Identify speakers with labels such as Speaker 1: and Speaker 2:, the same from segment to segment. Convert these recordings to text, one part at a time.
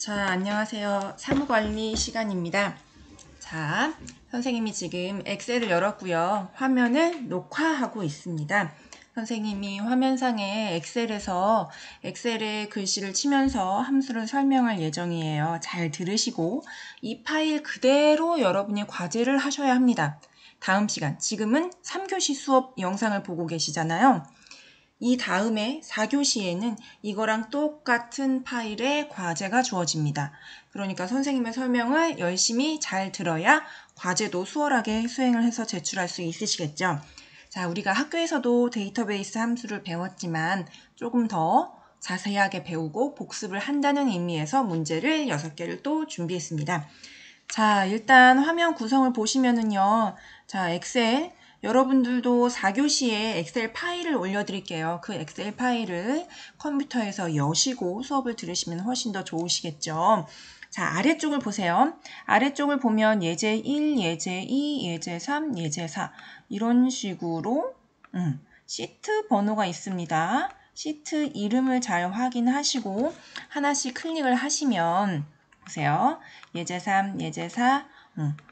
Speaker 1: 자, 안녕하세요. 사무관리 시간입니다. 자, 선생님이 지금 엑셀을 열었고요. 화면을 녹화하고 있습니다. 선생님이 화면상에 엑셀에 글씨를 치면서 함수를 설명할 예정이에요. 잘 들으시고 이 파일 그대로 여러분이 과제를 하셔야 합니다. 다음 시간, 지금은 3교시 수업 영상을 보고 계시잖아요. 이 다음에 4교시에는 이거랑 똑같은 파일의 과제가 주어집니다. 그러니까 선생님의 설명을 열심히 잘 들어야 과제도 수월하게 수행을 해서 제출할 수 있으시겠죠. 자, 우리가 학교에서도 데이터베이스 함수를 배웠지만 조금 더 자세하게 배우고 복습을 한다는 의미에서 문제를 6개를 또 준비했습니다. 자, 일단 화면 구성을 보시면은요. 자, 엑셀 여러분들도 4교시에 엑셀 파일을 올려드릴게요. 그 엑셀 파일을 컴퓨터에서 여시고 수업을 들으시면 훨씬 더 좋으시겠죠. 자, 아래쪽을 보세요. 아래쪽을 보면 예제 1, 예제 2, 예제 3, 예제 4 이런 식으로 시트 번호가 있습니다. 시트 이름을 잘 확인하시고 하나씩 클릭을 하시면 보세요. 예제 3, 예제 4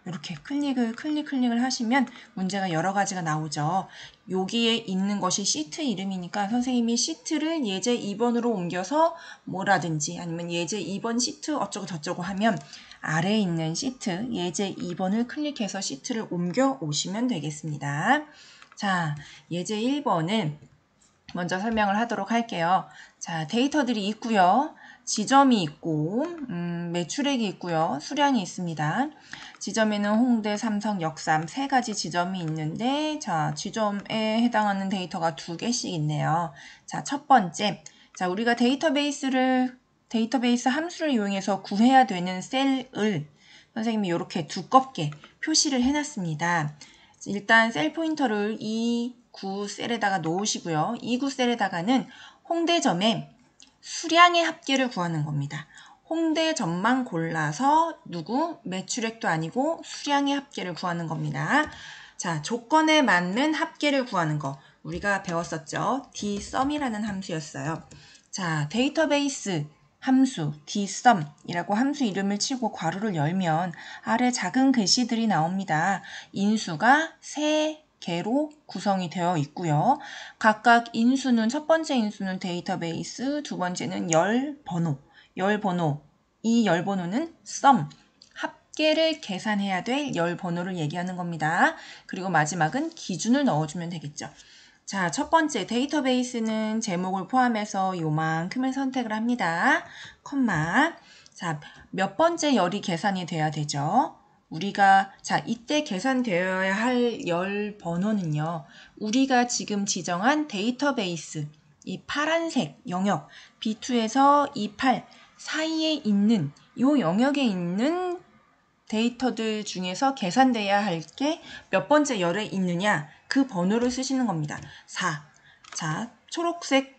Speaker 1: 이렇게 클릭을 하시면 문제가 여러 가지가 나오죠. 여기에 있는 것이 시트 이름이니까 선생님이 시트를 예제 2번으로 옮겨서 뭐라든지 아니면 예제 2번 시트 어쩌고 저쩌고 하면 아래에 있는 시트 예제 2번을 클릭해서 시트를 옮겨 오시면 되겠습니다. 자, 예제 1번은 먼저 설명을 하도록 할게요. 자, 데이터들이 있고요. 지점이 있고 매출액이 있고요. 수량이 있습니다. 지점에는 홍대, 삼성, 역삼 3가지 지점이 있는데 자, 지점에 해당하는 데이터가 2개씩 있네요. 자, 첫 번째. 자, 우리가 데이터베이스 함수를 이용해서 구해야 되는 셀을 선생님이 이렇게 두껍게 표시를 해놨습니다. 일단 셀 포인터를 2구 셀에다가 놓으시고요. 2구 셀에다가는 홍대점에 수량의 합계를 구하는 겁니다. 홍대점만 골라서 매출액도 아니고 수량의 합계를 구하는 겁니다. 자, 조건에 맞는 합계를 구하는 거 우리가 배웠었죠. dsum이라는 함수였어요. 자, 데이터베이스 함수 dsum이라고 함수 이름을 치고 괄호를 열면 아래 작은 글씨들이 나옵니다. 인수가 3개로 구성이 되어 있고요. 각각 인수는 첫 번째 인수는 데이터베이스, 두 번째는 열번호, 이 열번호는 sum, 합계를 계산해야 될 열번호를 얘기하는 겁니다. 그리고 마지막은 기준을 넣어주면 되겠죠. 자, 첫 번째 데이터베이스는 제목을 포함해서 요만큼을 선택을 합니다. 컴마. 자, 몇 번째 열이 계산이 돼야 되죠? 자, 이때 계산되어야 할 열 번호는요. 우리가 지금 지정한 데이터베이스, 이 파란색 영역, B2에서 E8 사이에 있는 이 영역에 있는 데이터들 중에서 계산돼야 할 게 몇 번째 열에 있느냐 그 번호를 쓰시는 겁니다. 4. 자, 초록색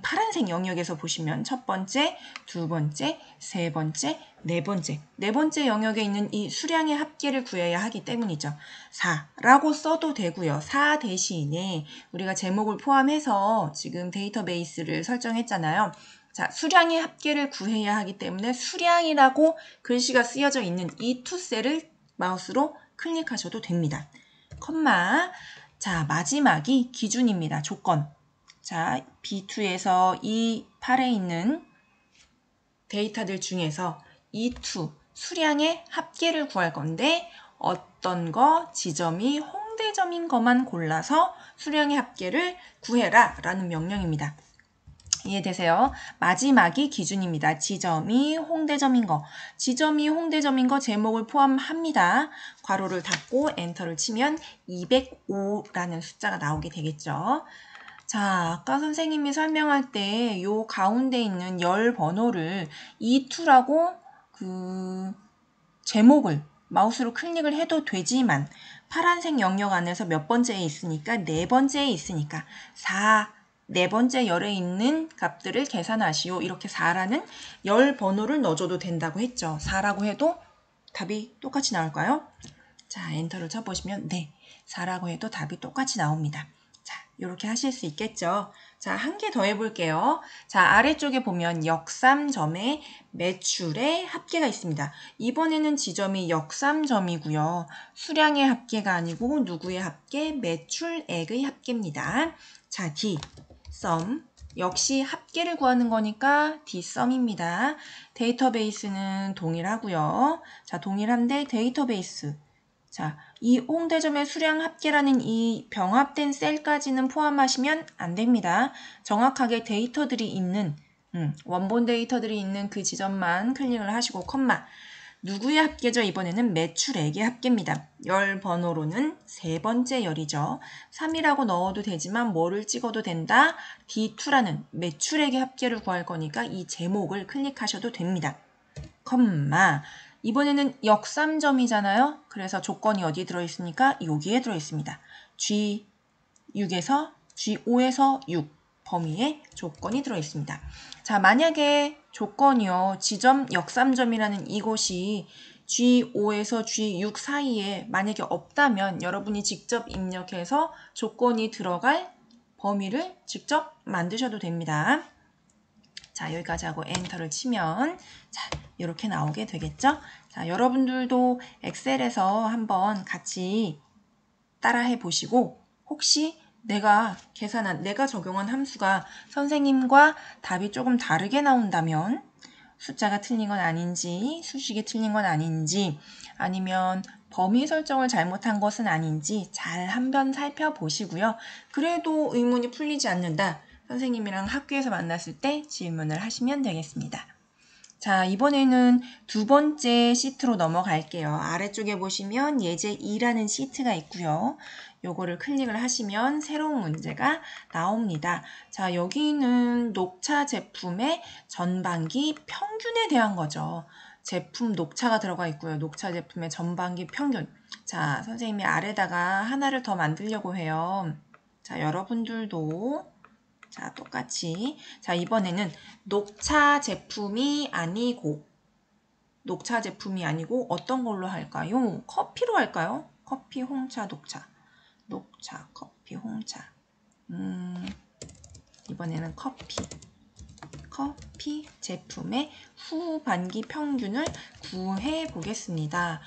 Speaker 1: 파란색 영역에서 보시면 첫 번째, 두 번째, 세 번째, 네 번째 영역에 있는 이 수량의 합계를 구해야 하기 때문이죠. 4라고 써도 되고요. 4 대신에 우리가 제목을 포함해서 지금 데이터베이스를 설정했잖아요. 자, 수량의 합계를 구해야 하기 때문에 수량이라고 글씨가 쓰여져 있는 이 투셀을 마우스로 클릭하셔도 됩니다. 컴마. 자, 마지막이 기준입니다. 조건. 자, B2에서 E8에 있는 데이터들 중에서 E2, 수량의 합계를 구할 건데 어떤 거 지점이 홍대점인 것만 골라서 수량의 합계를 구해라 라는 명령입니다. 이해되세요? 마지막이 기준입니다. 지점이 홍대점인 거. 지점이 홍대점인 거 제목을 포함합니다. 괄호를 닫고 엔터를 치면 205라는 숫자가 나오게 되겠죠. 자, 아까 선생님이 설명할 때 요 가운데 있는 열 번호를 E2라고 제목을 마우스로 클릭을 해도 되지만 파란색 영역 안에서 몇 번째에 있으니까 네 번째에 있으니까 4 네 번째 열에 있는 값들을 계산하시오. 이렇게 4라는 열 번호를 넣어줘도 된다고 했죠. 4라고 해도 답이 똑같이 나올까요? 자, 엔터를 쳐보시면 네, 4라고 해도 답이 똑같이 나옵니다. 자, 이렇게 하실 수 있겠죠. 자, 한 개 더 해볼게요. 자, 아래쪽에 보면 역삼점에 매출의 합계가 있습니다. 이번에는 지점이 역삼점이고요. 수량의 합계가 아니고 누구의 합계? 매출액의 합계입니다. 자, D, sum. 역시 합계를 구하는 거니까 dsum입니다. 데이터베이스는 동일하고요. 자, 동일한데 데이터베이스. 자, 이 홍대점의 수량 합계라는 이 병합된 셀까지는 포함하시면 안 됩니다. 정확하게 데이터들이 있는, 원본 데이터들이 있는 그 지점만 클릭을 하시고 컴마. 누구의 합계죠? 이번에는 매출액의 합계입니다. 열 번호로는 세 번째 열이죠. 3이라고 넣어도 되지만 뭐를 찍어도 된다? D2라는 매출액의 합계를 구할 거니까 이 제목을 클릭하셔도 됩니다. 컴마. 이번에는 역삼점이잖아요. 그래서 조건이 어디 들어있습니까? 여기에 들어있습니다. G6에서 G5에서 6 범위에 조건이 들어있습니다. 자, 만약에 조건이요. 지점 역삼점이라는 이곳이 G5에서 G6 사이에 만약에 없다면 여러분이 직접 입력해서 조건이 들어갈 범위를 직접 만드셔도 됩니다. 자, 여기까지 하고 엔터를 치면 자, 이렇게 나오게 되겠죠? 자, 여러분들도 엑셀에서 한번 같이 따라해 보시고 혹시 내가 적용한 함수가 선생님과 답이 조금 다르게 나온다면 숫자가 틀린 건 아닌지, 수식이 틀린 건 아닌지, 아니면 범위 설정을 잘못한 것은 아닌지 잘 한번 살펴보시고요. 그래도 의문이 풀리지 않는다. 선생님이랑 학교에서 만났을 때 질문을 하시면 되겠습니다. 자, 이번에는 두 번째 시트로 넘어갈게요. 아래쪽에 보시면 예제 2라는 시트가 있고요. 요거를 클릭을 하시면 새로운 문제가 나옵니다. 자, 여기는 녹차 제품의 전반기 평균에 대한 거죠. 제품 녹차가 들어가 있고요. 녹차 제품의 전반기 평균. 자, 선생님이 아래다가 하나를 더 만들려고 해요. 자, 여러분들도 자, 똑같이. 자, 이번에는 녹차 제품이 아니고 어떤 걸로 할까요? 커피로 할까요? 커피, 홍차, 녹차. 녹차, 커피, 홍차. 이번에는 커피 제품의 후반기 평균을 구해 보겠습니다.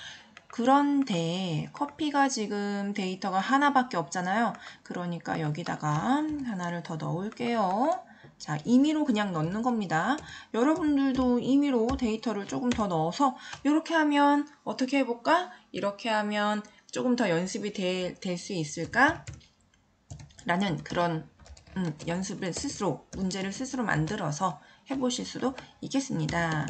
Speaker 1: 그런데 커피가 지금 데이터가 하나밖에 없잖아요. 그러니까 여기다가 하나를 더 넣을게요. 자, 임의로 그냥 넣는 겁니다. 여러분들도 임의로 데이터를 조금 더 넣어서 이렇게 하면 어떻게 해볼까? 이렇게 하면 조금 더 연습이 될 수 있을까? 라는 그런 연습을 스스로, 문제를 스스로 만들어서 해보실 수도 있겠습니다.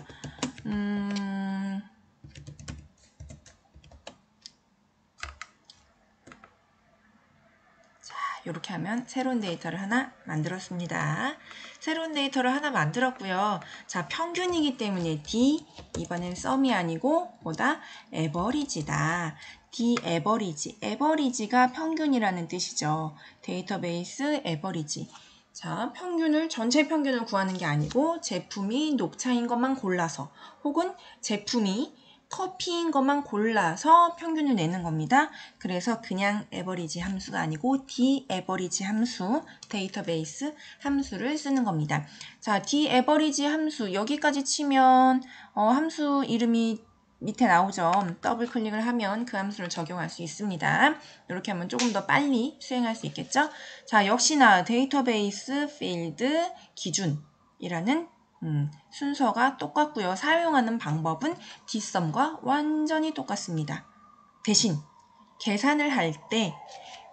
Speaker 1: 이렇게 하면 새로운 데이터를 하나 만들었습니다. 새로운 데이터를 하나 만들었고요. 자, 평균이기 때문에 D, 이번엔 썸이 아니고 뭐다? 에버리지다. D 에버리지. 에버리지가 평균이라는 뜻이죠. 데이터베이스 에버리지. 자, 전체 평균을 구하는 게 아니고 제품이 녹차인 것만 골라서 혹은 제품이 커피인 것만 골라서 평균을 내는 겁니다. 그래서 그냥 에버리지 함수가 아니고 d에버리지 함수, 데이터베이스 함수를 쓰는 겁니다. 자, d에버리지 함수 여기까지 치면 함수 이름이 밑에 나오죠. 더블 클릭을 하면 그 함수를 적용할 수 있습니다. 이렇게 하면 조금 더 빨리 수행할 수 있겠죠. 자, 역시나 데이터베이스 필드 기준이라는 순서가 똑같고요. 사용하는 방법은 dsum과 완전히 똑같습니다. 대신 계산을 할 때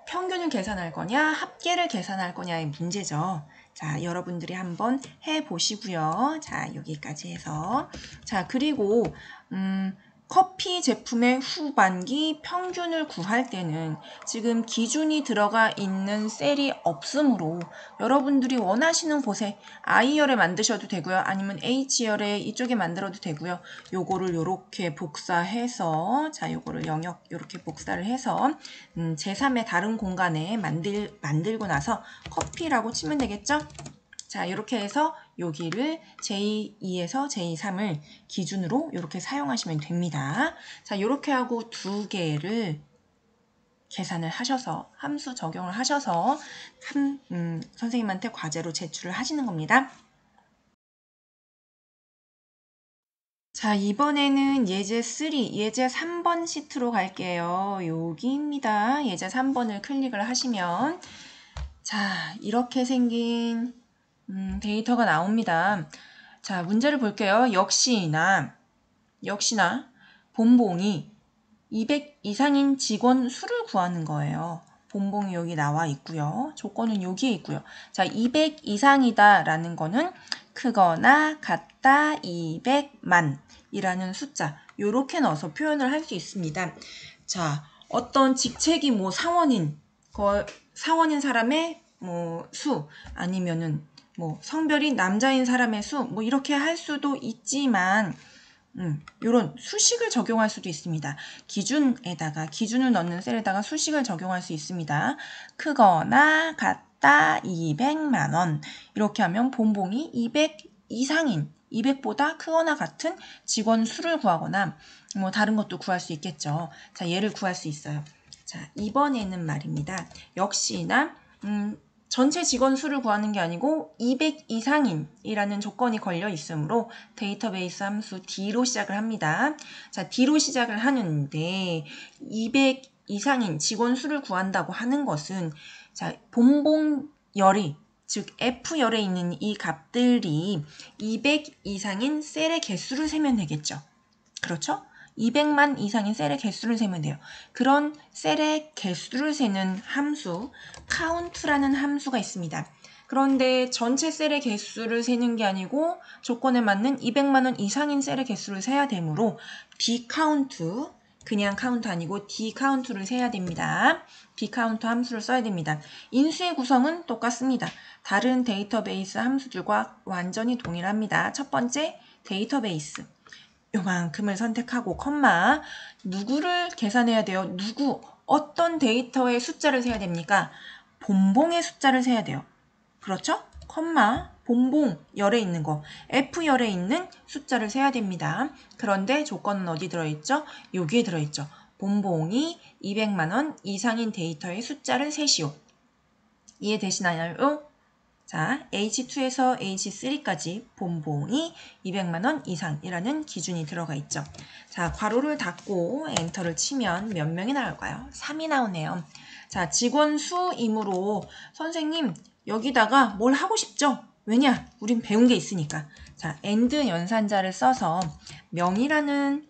Speaker 1: 평균을 계산할 거냐 합계를 계산할 거냐의 문제죠. 자, 여러분들이 한번 해보시고요. 자, 여기까지 해서 자, 그리고 커피 제품의 후반기 평균을 구할 때는 지금 기준이 들어가 있는 셀이 없으므로 여러분들이 원하시는 곳에 I열에 만드셔도 되고요. 아니면 H열에 이쪽에 만들어도 되고요. 요거를 요렇게 복사해서 자, 요거를 영역 요렇게 복사를 해서 제3의 다른 공간에 만들고 나서 커피라고 치면 되겠죠? 자, 이렇게 해서 여기를 J2에서 J3을 기준으로 이렇게 사용하시면 됩니다. 자, 이렇게 하고 두 개를 계산을 하셔서 함수 적용을 하셔서 선생님한테 과제로 제출을 하시는 겁니다. 자, 이번에는 예제 3, 예제 3번 시트로 갈게요. 여기입니다. 예제 3번을 클릭을 하시면 자, 이렇게 생긴 데이터가 나옵니다. 자, 문제를 볼게요. 역시나 본봉이 200 이상인 직원 수를 구하는 거예요. 본봉이 여기 나와 있고요. 조건은 여기에 있고요. 자, 200 이상이다 라는 거는 크거나 같다 200만 이라는 숫자 요렇게 넣어서 표현을 할 수 있습니다. 자, 어떤 직책이 뭐 사원인 사람의 뭐 수 아니면은 뭐 성별이 남자인 사람의 수 뭐 이렇게 할 수도 있지만 요런 수식을 적용할 수도 있습니다. 기준을 넣는 셀에다가 수식을 적용할 수 있습니다. 크거나 같다 200만 원 이렇게 하면 본봉이 200 이상인 200보다 크거나 같은 직원 수를 구하거나 뭐 다른 것도 구할 수 있겠죠. 자, 얘를 구할 수 있어요. 자, 이번에는 말입니다. 역시나 전체 직원 수를 구하는 게 아니고 200 이상인이라는 조건이 걸려 있으므로 데이터베이스 함수 D로 시작을 합니다. 자, D로 시작을 하는데 200 이상인 직원 수를 구한다고 하는 것은 자, 본봉열이 즉 F열에 있는 이 값들이 200 이상인 셀의 개수를 세면 되겠죠. 그렇죠? 200만 이상인 셀의 개수를 세면 돼요. 그런 셀의 개수를 세는 함수, count라는 함수가 있습니다. 그런데 전체 셀의 개수를 세는 게 아니고 조건에 맞는 200만 원 이상인 셀의 개수를 세야 되므로 dcount, 그냥 count 아니고 dcount를 세야 됩니다. dcount 함수를 써야 됩니다. 인수의 구성은 똑같습니다. 다른 데이터베이스 함수들과 완전히 동일합니다. 첫 번째, 데이터베이스. 요만큼을 선택하고 콤마 누구를 계산해야 돼요? 어떤 데이터의 숫자를 세야 됩니까? 본봉의 숫자를 세야 돼요. 그렇죠? 콤마 본봉열에 있는 거 F열에 있는 숫자를 세야 됩니다. 그런데 조건은 어디 들어있죠? 여기에 들어있죠. 본봉이 200만 원 이상인 데이터의 숫자를 세시오. 이해되시나요? 자, H2에서 H3까지 본봉이 200만 원 이상이라는 기준이 들어가 있죠. 자, 괄호를 닫고 엔터를 치면 몇 명이 나올까요? 3이 나오네요. 자, 직원 수이므로 선생님 여기다가 뭘 하고 싶죠? 왜냐? 우린 배운 게 있으니까. 자, and 연산자를 써서 명이라는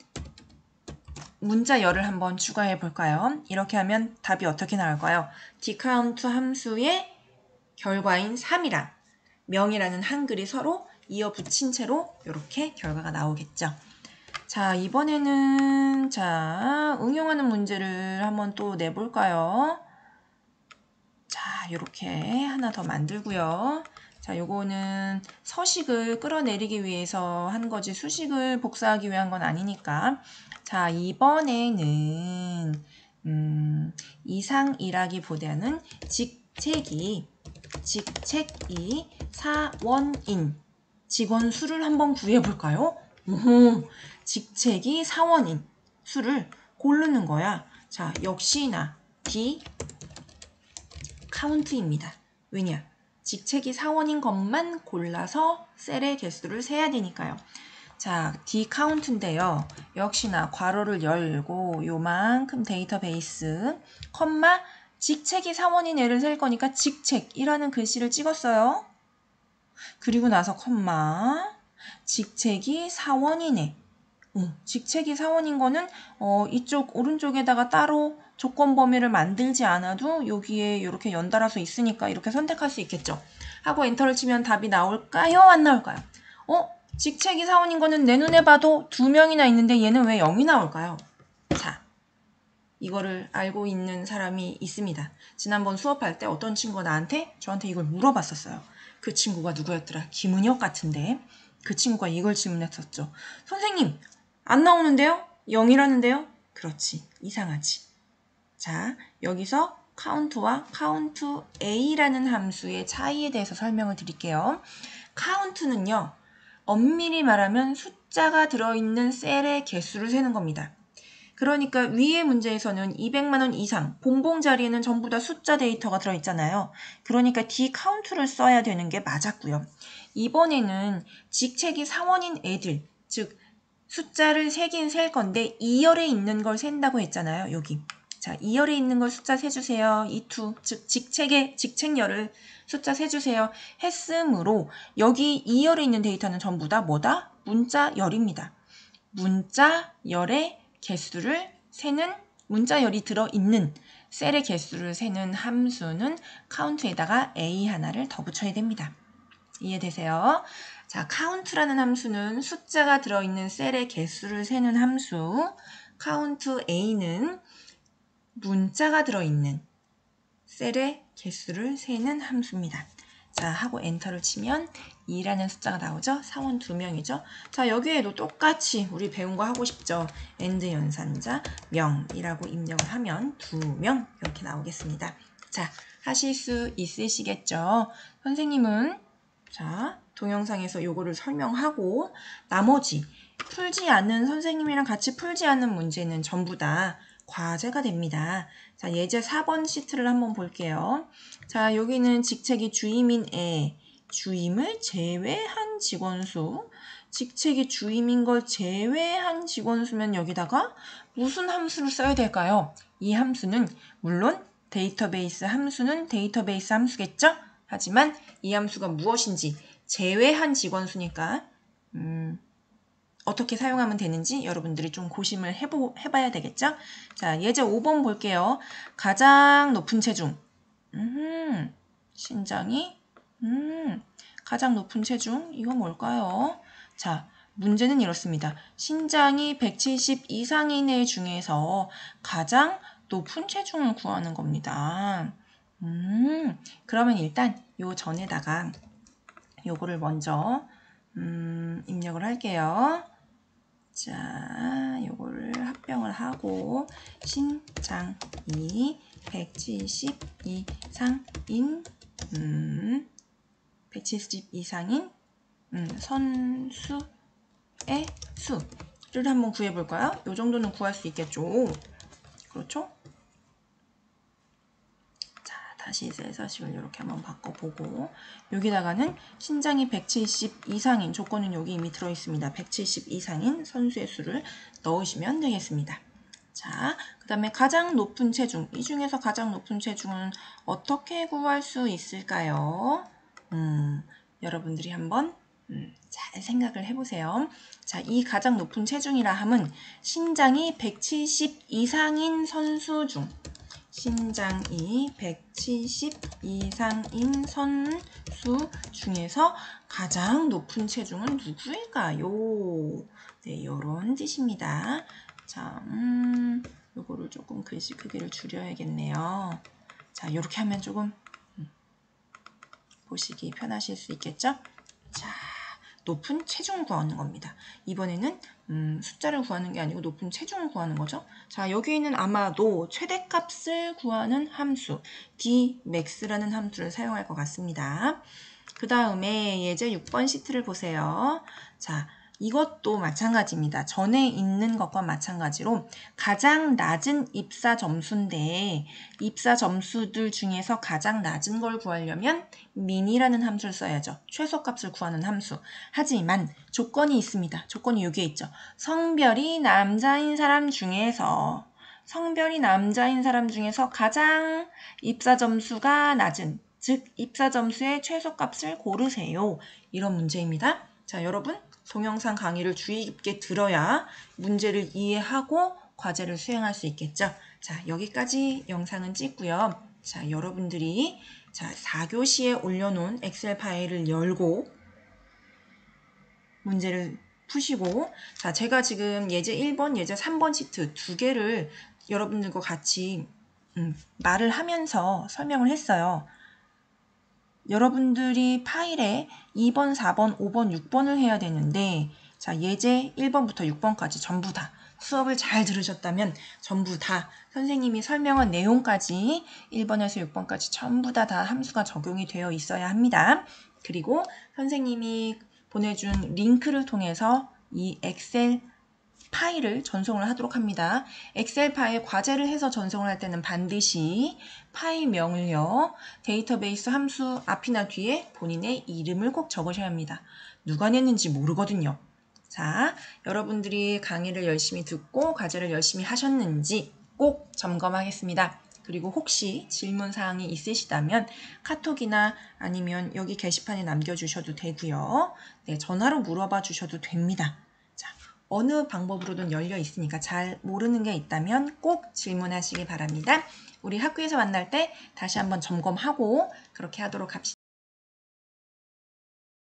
Speaker 1: 문자열을 한번 추가해 볼까요? 이렇게 하면 답이 어떻게 나올까요? dcount 함수의 결과인 3이랑 명이라는 한글이 서로 이어 붙인 채로 이렇게 결과가 나오겠죠. 자, 이번에는 응용하는 문제를 한번 또 내볼까요? 자, 이렇게 하나 더 만들고요. 자, 요거는 서식을 끌어내리기 위해서 한 거지 수식을 복사하기 위한 건 아니니까. 자, 이번에는 이상이라기보다는 직책이 사원인 직원 수를 한번 구해볼까요? 직책이 사원인 수를 고르는 거야. 자, 역시나 D 카운트입니다. 왜냐? 직책이 사원인 것만 골라서 셀의 개수를 세야 되니까요. 자, D 카운트인데요. 역시나 괄호를 열고 요만큼 데이터베이스 컴마 직책이 사원인 애를 셀 거니까 직책이라는 글씨를 찍었어요. 그리고 나서 컴마 직책이 사원이네. 직책이 사원인 거는 이쪽 오른쪽에다가 따로 조건 범위를 만들지 않아도 여기에 이렇게 연달아서 있으니까 이렇게 선택할 수 있겠죠. 하고 엔터를 치면 답이 나올까요? 안 나올까요? 직책이 사원인 거는 내 눈에 봐도 2명이나 있는데 얘는 왜 0이 나올까요? 자, 이거를 알고 있는 사람이 있습니다. 지난번 수업할 때 어떤 친구가 저한테 이걸 물어봤었어요. 그 친구가 누구였더라? 김은혁 같은데 그 친구가 이걸 질문했었죠. 선생님, 안 나오는데요? 0이라는데요? 그렇지, 이상하지. 자, 여기서 count와 count a라는 함수의 차이에 대해서 설명을 드릴게요. count는요, 엄밀히 말하면 숫자가 들어있는 셀의 개수를 세는 겁니다. 그러니까 위의 문제에서는 200만 원 이상 봉봉 자리에는 전부 다 숫자 데이터가 들어있잖아요. 그러니까 D 카운트를 써야 되는 게 맞았고요. 이번에는 직책이 사원인 애들, 즉 숫자를 세긴 셀 건데 2열에 있는 걸 센다고 했잖아요. 여기. 자, 2열에 있는 걸 숫자 세주세요. 이투, 즉 직책열을 숫자 세주세요. 했으므로 여기 2열에 있는 데이터는 전부 다 뭐다? 문자열입니다. 문자열의 개수를 세는, 문자열이 들어있는 셀의 개수를 세는 함수는 카운트에다가 A 하나를 더 붙여야 됩니다. 이해되세요? 자, 카운트라는 함수는 숫자가 들어있는 셀의 개수를 세는 함수, 카운트 A는 문자가 들어있는 셀의 개수를 세는 함수입니다. 자, 하고 엔터를 치면 2라는 숫자가 나오죠? 사원 2명이죠? 자, 여기에도 똑같이 우리 배운 거 하고 싶죠? and 연산자 명이라고 입력을 하면 2명 이렇게 나오겠습니다. 자, 하실 수 있으시겠죠? 선생님은 자, 동영상에서 요거를 설명하고 나머지 풀지 않는 선생님이랑 같이 풀지 않는 문제는 전부 다 과제가 됩니다. 자, 예제 4번 시트를 한번 볼게요. 자, 여기는 직책이 주임인 애, 주임을 제외한 직원수. 직책이 주임인 걸 제외한 직원수면 여기다가 무슨 함수를 써야 될까요? 이 함수는 물론 데이터베이스 함수는 데이터베이스 함수겠죠? 하지만 이 함수가 무엇인지 제외한 직원수니까 어떻게 사용하면 되는지 여러분들이 좀 고심을 해봐야 되겠죠? 자, 예제 5번 볼게요. 가장 높은 체중. 신장이 가장 높은 체중. 이거 뭘까요? 자, 문제는 이렇습니다. 신장이 170 이상인 애 중에서 가장 높은 체중을 구하는 겁니다. 그러면 일단 요 전에다가 요거를 먼저 입력을 할게요. 자, 요거를 합병을 하고 신장이 170 이상인 170 이상인 선수의 수를 한번 구해볼까요? 요 정도는 구할 수 있겠죠. 그렇죠? 다시 세서식을 이렇게 한번 바꿔보고 여기다가는 신장이 170 이상인 조건은 여기 이미 들어있습니다. 170 이상인 선수의 수를 넣으시면 되겠습니다. 자, 그 다음에 가장 높은 체중. 이 중에서 가장 높은 체중은 어떻게 구할 수 있을까요? 여러분들이 한번 잘 생각을 해보세요. 자, 이 가장 높은 체중이라 함은 신장이 170 이상인 선수 중 신장이 170 이상인 선수 중에서 가장 높은 체중은 누구일까요? 네, 요런 뜻입니다. 자, 요거를 조금 글씨 크기를 줄여야겠네요. 자, 요렇게 하면 조금 보시기 편하실 수 있겠죠? 자, 높은 체중을 구하는 겁니다. 이번에는 숫자를 구하는 게 아니고 높은 체중을 구하는 거죠. 자, 여기에는 아마도 최대값을 구하는 함수 dmax라는 함수를 사용할 것 같습니다. 그 다음에 예제 6번 시트를 보세요. 자, 이것도 마찬가지입니다. 전에 있는 것과 마찬가지로 가장 낮은 입사 점수인데 입사 점수들 중에서 가장 낮은 걸 구하려면 min이라는 함수를 써야죠. 최소값을 구하는 함수. 하지만 조건이 있습니다. 조건이 여기에 있죠. 성별이 남자인 사람 중에서 가장 입사 점수가 낮은 즉 입사 점수의 최소값을 고르세요. 이런 문제입니다. 자, 여러분 동영상 강의를 주의 깊게 들어야 문제를 이해하고 과제를 수행할 수 있겠죠. 자, 여기까지 영상은 찍고요. 자, 여러분들이 4교시에 올려놓은 엑셀 파일을 열고 문제를 푸시고 자, 제가 지금 예제 1번, 예제 3번 시트 두 개를 여러분들과 같이 말을 하면서 설명을 했어요. 여러분들이 파일에 2번, 4번, 5번, 6번을 해야 되는데 자, 예제 1번부터 6번까지 전부 다 수업을 잘 들으셨다면 전부 다 선생님이 설명한 내용까지 1번에서 6번까지 전부 다 함수가 적용이 되어 있어야 합니다. 그리고 선생님이 보내준 링크를 통해서 이 엑셀 파일을 전송을 하도록 합니다. 엑셀 파일 과제를 해서 전송을 할 때는 반드시 파일명을요, 데이터베이스 함수 앞이나 뒤에 본인의 이름을 꼭 적으셔야 합니다. 누가 냈는지 모르거든요. 자, 여러분들이 강의를 열심히 듣고 과제를 열심히 하셨는지 꼭 점검하겠습니다. 그리고 혹시 질문사항이 있으시다면 카톡이나 아니면 여기 게시판에 남겨주셔도 되고요. 네, 전화로 물어봐 주셔도 됩니다. 자, 어느 방법으로든 열려 있으니까 잘 모르는 게 있다면 꼭 질문하시기 바랍니다. 우리 학교에서 만날 때 다시 한번 점검하고 그렇게 하도록 합시다.